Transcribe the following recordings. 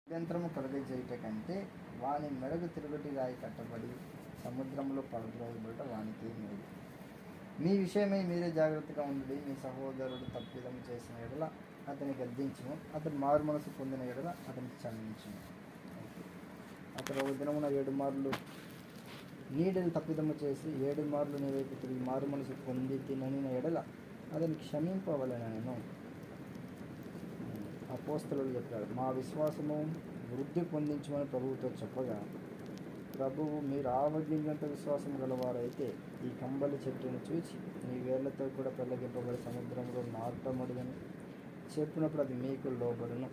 అభ్యంతరము కలుగజేయుట కంటే వాని మెడకు తిరుగటి రాయి కట్టబడి సముద్రంలో పడద్రోయబడుట వానికి మేలు. మీ విషయమై మీరే జాగ్రత్తగా ఉండి, మీ సహోదరుడు తప్పిదం చేసిన ఎడల అతని గద్దించును, అతను మారు మనసు పొందిన ఎడల అతని క్షమించును. అతను ఒక దినమున 7 మార్లు నీడలు తప్పిదము చేసి 7 మార్లు నీ వైపు తిరిగి మారు మనసు పొంది తినని ఎడల అతని క్షమింపవలెనను. అపోస్తలుడు చెప్పాడు, మా విశ్వాసము వృద్ధి పొందించమని ప్రభువుతో చెప్పగా, ప్రభువు మీరు ఆవగింజంత విశ్వాసం గలవారైతే ఈ కంబలి చెట్టును చూచి నీ వేళ్లతో కూడా పెళ్ళగింపబడి సముద్రంలో నాటమడుగని చెప్పినప్పుడు అది మీకు లోబడును.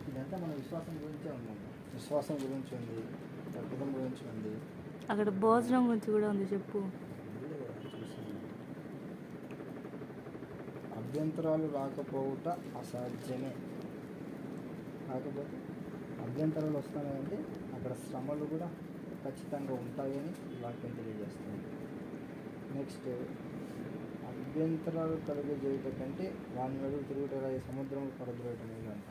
ఇదంతా మన విశ్వాసం గురించే ఉందండి. విశ్వాసం గురించి ఉంది, తప్పిదం గురించి ఉంది, అక్కడ భోజనం గురించి కూడా ఉంది. చెప్పు. అభ్యంతరాలు రాకపోవుట అసాధ్యమే. కాకపోతే అభ్యంతరాలు వస్తున్నాయంటే అక్కడ శ్రమలు కూడా ఖచ్చితంగా ఉంటాయని వాక్యం తెలియజేస్తుంది. నెక్స్ట్, అభ్యంతరాలు కలుగజేయుట కంటే వాని మెడకు తిరుగుట సముద్రం పడద్రోయటం ఏంటంట.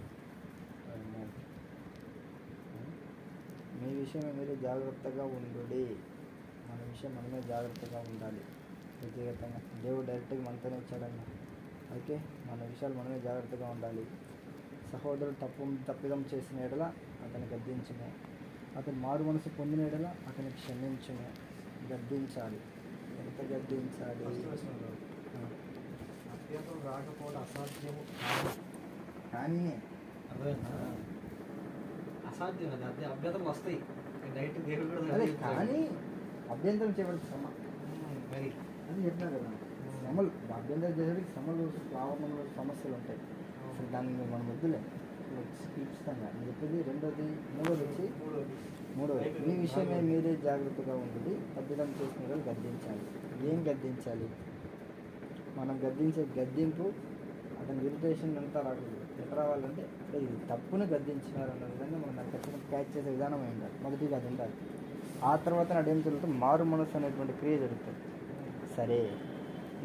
మీ విషయం మీరే జాగ్రత్తగా ఉండుడి. మన విషయం మనమే జాగ్రత్తగా ఉండాలి. వ్యక్తిగతంగా దేవుడు డైరెక్ట్గా మనతోనే ఇచ్చాడన్న. అయితే మన విషయాలు మనమే జాగ్రత్తగా ఉండాలి. సహోదరుడు తప్పిదం చేసిన ఎడల అతని గద్దించును, అతను మారు మనసు పొందిన ఎడల అతని క్షమించును. గద్దించాలి. ఎంత గద్దించాలి? అభ్యంతరం రాకపోవడం అసాధ్యము కానీ అసాధ్యం అది. అదే అభ్యంతరం వస్తాయి డైరెక్ట్ దేవుడు అదే, కానీ అభ్యంతరం చేయబడి శ్రమ మరి అని చెప్పినారు కదా. శ్రమలు అభ్యంతరం చేసేటికి శ్రమలు ప్రారంభంలో సమస్యలు ఉంటాయి. అసలు దాన్ని మనం వద్దులే ఖచ్చితంగా నేను చెప్పేది. మూడోది మీ విషయమే మీరే జాగ్రత్తగా ఉంటుంది. తప్పిదం చేసిన వాళ్ళు గద్దించాలి. ఏం గద్దించాలి? మనం గద్దించే గద్దింపు అతని ఇరిటేషన్ అంతా రాకూడదు. ఎట్లా రావాలంటే ఇది తప్పును గద్దించినారు అన్న విధంగా మనం దాన్ని ఖచ్చితంగా క్యాచ్ చేసే విధానం ఉండాలి. మొదటిగా అది ఉండాలి. ఆ తర్వాత నాడేం జరుగుతుంది? మారు మనసు అనేటువంటి క్రియ జరుగుతుంది. సరే,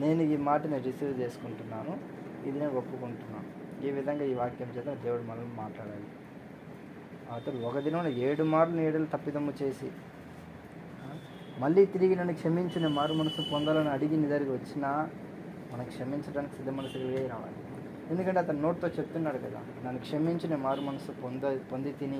నేను ఈ మాటని రిసీవ్ చేసుకుంటున్నాను, ఇది నేను ఒప్పుకుంటున్నాను. ఈ విధంగా ఈ వాక్యం చేత దేవుడు మనల్ని మాట్లాడాలి. అతడు ఒక దినం 7 మార్లు నీడలు తప్పిదమ్ము చేసి మళ్ళీ తిరిగి నన్ను క్షమించి నేను మారు మనసు పొందాలని అడిగి నీ దగ్గరికి వచ్చినా మనం క్షమించడానికి సిద్ధ మనసు కలిగే రావాలి. ఎందుకంటే అతను నోటితో చెప్తున్నాడు కదా, నన్ను క్షమించి నేను మారు మనసు పొంది తిని